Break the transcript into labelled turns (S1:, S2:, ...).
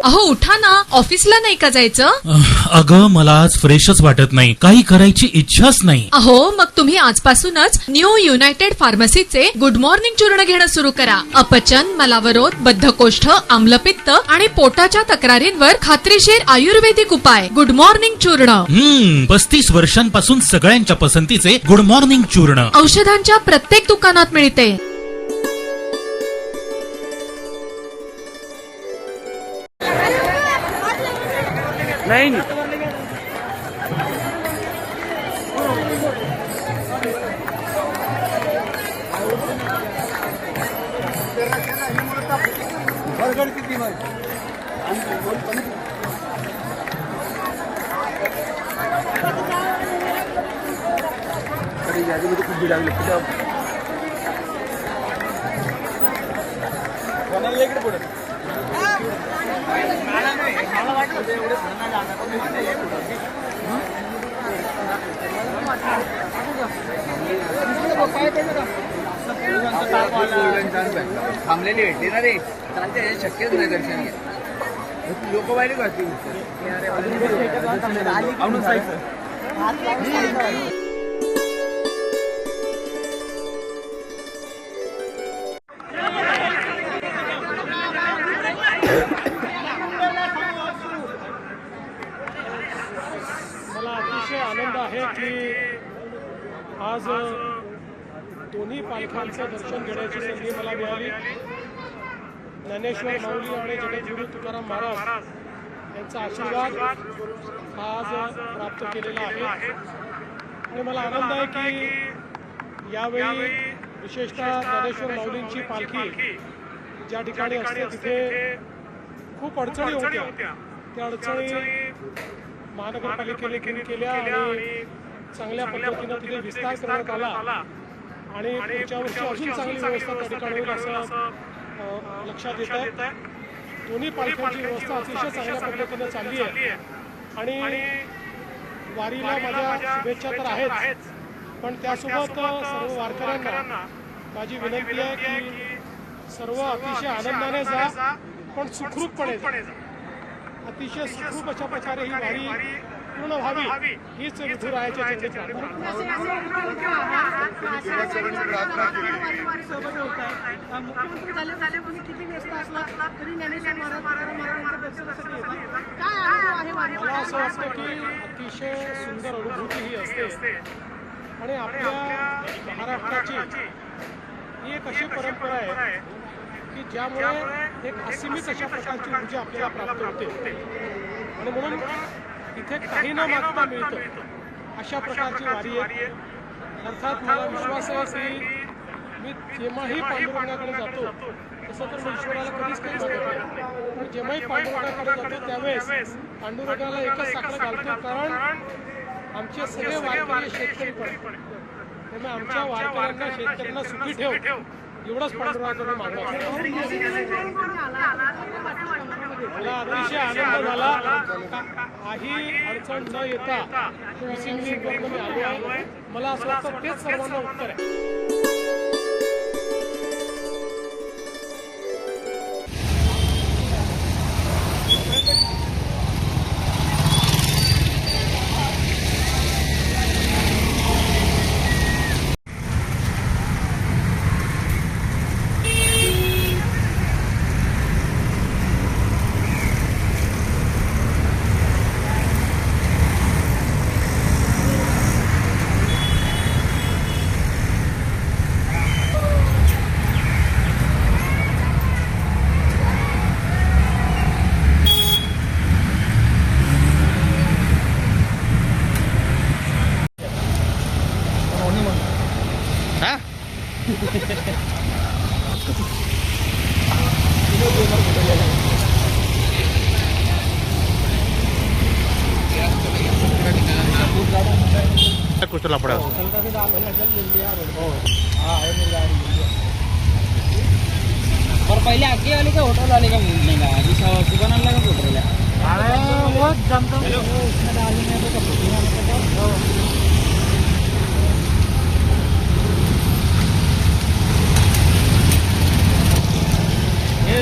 S1: अहो उठा ना, ऑफिसला नाही का जायचं?
S2: अगं मला आज फ्रेशच वाटत नाही, काही करायची इच्छाच नाही.
S1: अहो मग तुम्ही आजपासूनच न्यू युनायटेड फार्मसीचे गुड मॉर्निंग चूर्ण घेणं सुरू करा. अपचन, मलावरोध, बद्धकोष्ठ, आम्लपित्त आणि पोटाच्या तक्रारींवर खात्रीशीर आयुर्वेदिक उपाय. गुड मॉर्निंग चूर्ण.
S2: 35 वर्षांपासून सगळ्यांच्या पसंतीचे गुड मॉर्निंग चूर्ण
S1: औषधांच्या प्रत्येक दुकानात मिळते.
S3: नहीं थांबलेली भेटली ना रे, चालते शक्यच नाही दर्शन घ्या. लोक वाईट करतील.
S4: मला अतिशय आनंद आहे की आज दोन्ही पालख्यांचं दर्शन घेण्याची संधी मला मिळाली. ज्ञानेश्वर माऊली आणि जगद्गुरू तुकाराम महाराज यांचा आशीर्वाद आज प्राप्त केलेला आहे. आणि मला आनंद आहे की यावेळी विशेषतः ज्ञानेश्वर माऊलींची पालखी ज्या ठिकाणी असते तिथे खूप अडचणी होत्या. त्या अडचणी महानगरपालिकेने दूर केल्या आणि चांगल्या पद्धतीनं तिथे विस्तार करण्यात आला आणि पुढच्या वर्षी अजून चांगली व्यवस्था त्या ठिकाणी होईल असं लक्षात येत आहे. दोन्ही पालख्यांची व्यवस्था अतिशय चांगल्या पद्धतीनं चालली आहे आणि वारीला माझ्या शुभेच्छा तर आहेच, पण त्यासोबत सर्व वारकऱ्यांना माझी विनंती आहे की सर्व अतिशय आनंदाने जा, पण सुखरूपपणे जा. अतिशय सुखरूप अशा प्रकारे ही वारी पूर्ण व्हावी हीच विठुरायाच्या चरणी प्रार्थना. मला असं वाटतं की अतिशय सुंदर अनुभूती ही असते आणि आपल्या महाराष्ट्राची ही एक अशी परंपरा आहे की ज्यामुळे एक असीमित अशा प्रकारची ऊर्जा आपल्याला प्राप्त होते आणि म्हणून इथे काही न मागता मिळतं अशा प्रकारची वारी आहे. अर्थात मला विश्वास आहे की मी जेव्हाही पांडुरंगाकडे जातो तसं तर मी ईश्वराला कधीच काही मागत नाही, पण जेव्हाही पांडुरंगाकडे जातो त्यावेळेस पांडुरंगाला एकच साखर घालतो, कारण आमचे सगळे वारकरी शेतकरी पण त्यामुळे आमच्या वारकऱ्यांना शेतकऱ्यांना सुखी ठेव एवढंच पांडुरंगाकडे मागणं. मला अतिशय आनंद झाला. काही अडचण न येता मिसिंग मी आलो आहे. मला असं वाटतं तेच सर्वांना उत्तर आहे.
S2: कुछ लफड़ा
S3: और पहले आगे वाले का होटल वाले का मिलने का जिस दुकान वाला का बोल रहे हैं। अरे वो जमता उसमें डालेंगे तो ये